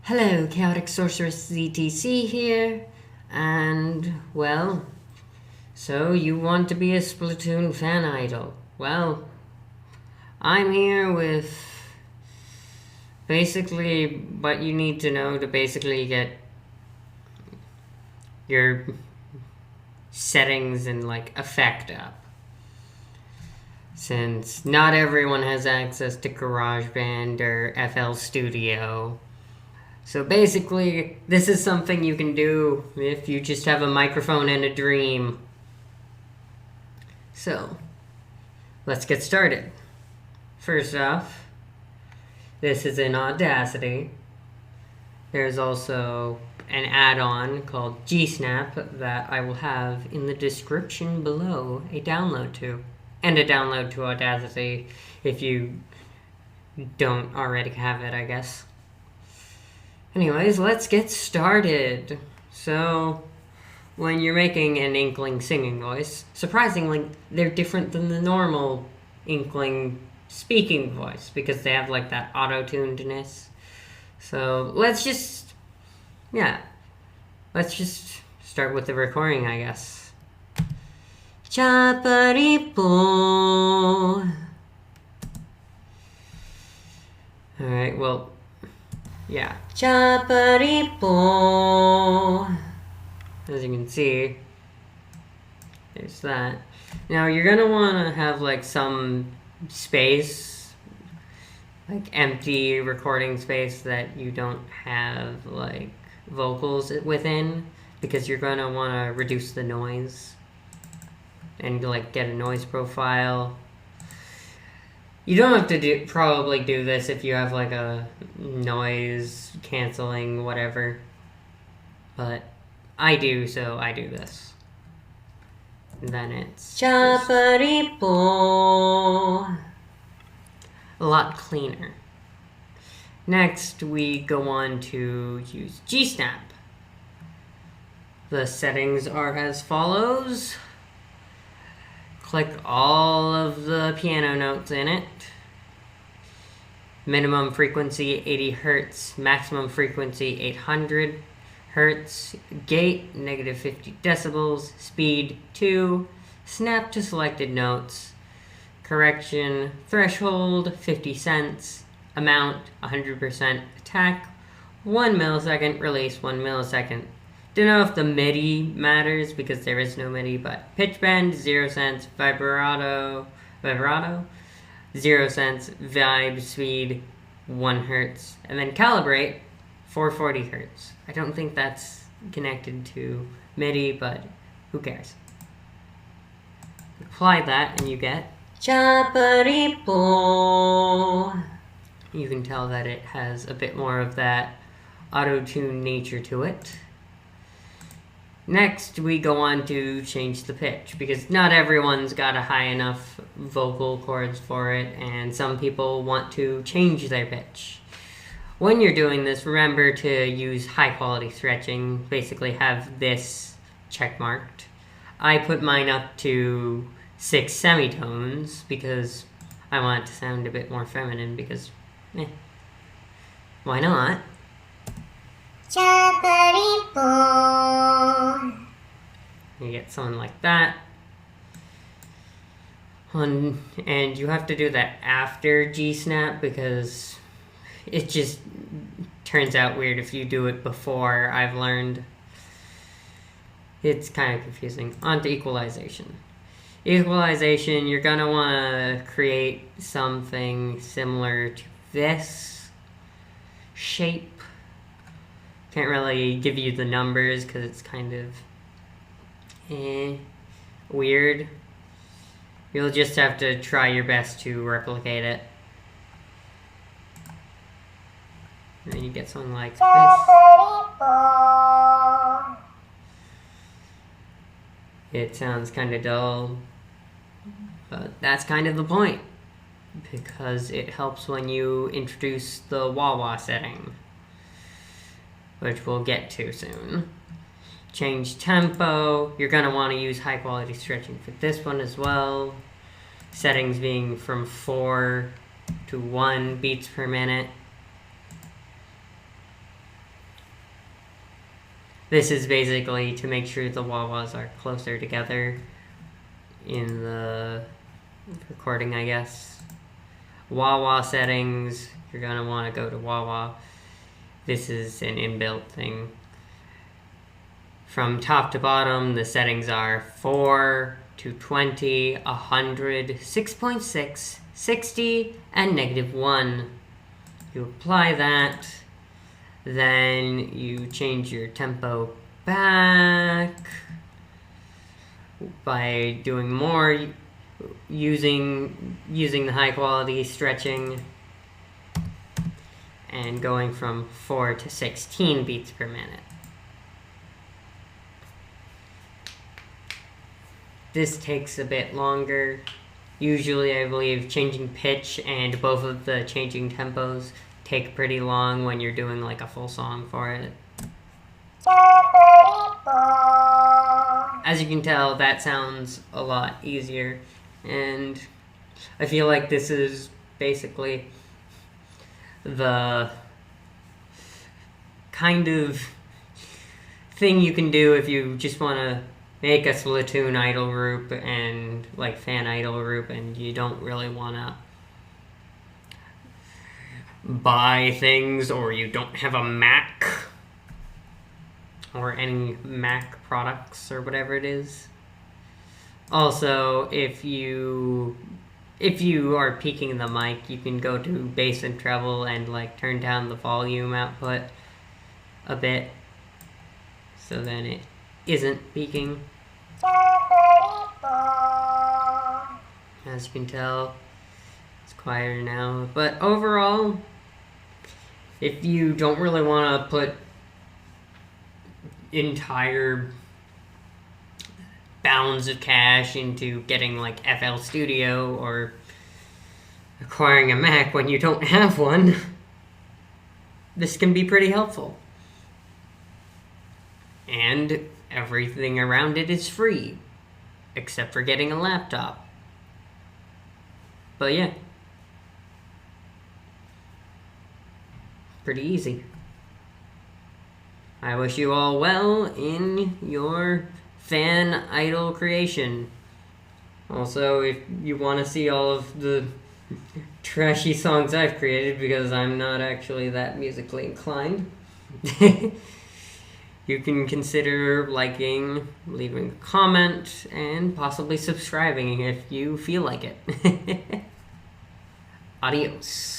Hello, Chaotic Sorceress ZTC here, and, well, so you want to be a Splatoon Fan Idol. Well, I'm here with basically what you need to know to basically get your settings and, effect up. Since not everyone has access to GarageBand or FL Studio. So basically, this is something you can do if you just have a microphone and a dream. So, let's get started. First off, this is in Audacity. There's also an add-on called G-Snap that I will have in the description below a download to. And a download to Audacity if you don't already have it, I guess. Anyways, let's get started. So, when you're making an Inkling Singing Voice, surprisingly, they're different than the normal Inkling speaking voice because they have that auto-tunedness. So, let's just start with the recording, I guess. Chaparipo. Alright, well, yeah. Chaparipo. As you can see, there's that. Now, you're gonna wanna have, some space, empty recording space that you don't have, vocals within, because you're gonna wanna reduce the noise. And get a noise profile. You don't have to probably do this if you have a noise canceling whatever, but I do, so I do this. And then it's Chaparipo. A lot cleaner. Next, we go on to use G-Snap. The settings are as follows. Click all of the piano notes in it. Minimum frequency 80 Hz, maximum frequency 800 Hz, gate -50 decibels, speed 2, snap to selected notes, correction, threshold 50 cents, amount 100%, attack 1 millisecond, release 1 millisecond. Don't know if the MIDI matters because there is no MIDI, but pitch bend 0 cents, vibrato 0 cents, vibe speed 1 Hz, and then calibrate 440 Hz. I don't think that's connected to MIDI, but who cares? Apply that and you get Chaparipo. You can tell that it has a bit more of that auto-tune nature to it. Next, we go on to change the pitch, because not everyone's got a high enough vocal cords for it, and some people want to change their pitch. When you're doing this, remember to use high-quality stretching, basically have this checkmarked. I put mine up to 6 semitones, because I want it to sound a bit more feminine, because, why not? Chaparipo. You get something like that. And you have to do that after G-Snap because it just turns out weird if you do it before, I've learned. It's kind of confusing. On to equalization. Equalization, you're going to want to create something similar to this shape. Can't really give you the numbers because it's kind of weird. You'll just have to try your best to replicate it. And then you get something like this. It sounds kind of dull, but that's kind of the point, because it helps when you introduce the wah-wah setting, which we'll get to soon. Change tempo. You're going to want to use high quality stretching for this one as well. Settings being from 4 to 1 beats per minute. This is basically to make sure the wah-wahs are closer together in the recording, I guess. Wah-wah settings, you're going to want to go to wah-wah. This is an inbuilt thing. From top to bottom, the settings are 4 to 20, 100, 6.6, 60, and -1. You apply that, then you change your tempo back by doing more, using the high quality stretching, and going from 4 to 16 beats per minute. This takes a bit longer. Usually, I believe changing pitch and both of the changing tempos take pretty long when you're doing like a full song for it. As you can tell, that sounds a lot easier, and I feel like this is basically the kind of thing you can do if you just want to make a Splatoon idol group and like fan idol group, and you don't really want to buy things, or you don't have a Mac or any Mac products or whatever it is. Also, if you are peaking the mic, you can go to bass and treble and like turn down the volume output a bit, so then it isn't peaking. As you can tell, it's quieter now. But overall, if you don't really want to put entire bounds of cash into getting like FL Studio or acquiring a Mac when you don't have one, this can be pretty helpful. And everything around it is free, except for getting a laptop. But yeah, pretty easy. I wish you all well in your fan idol creation. Also, if you want to see all of the trashy songs I've created, because I'm not actually that musically inclined, you can consider liking, leaving a comment, and possibly subscribing if you feel like it. Adios.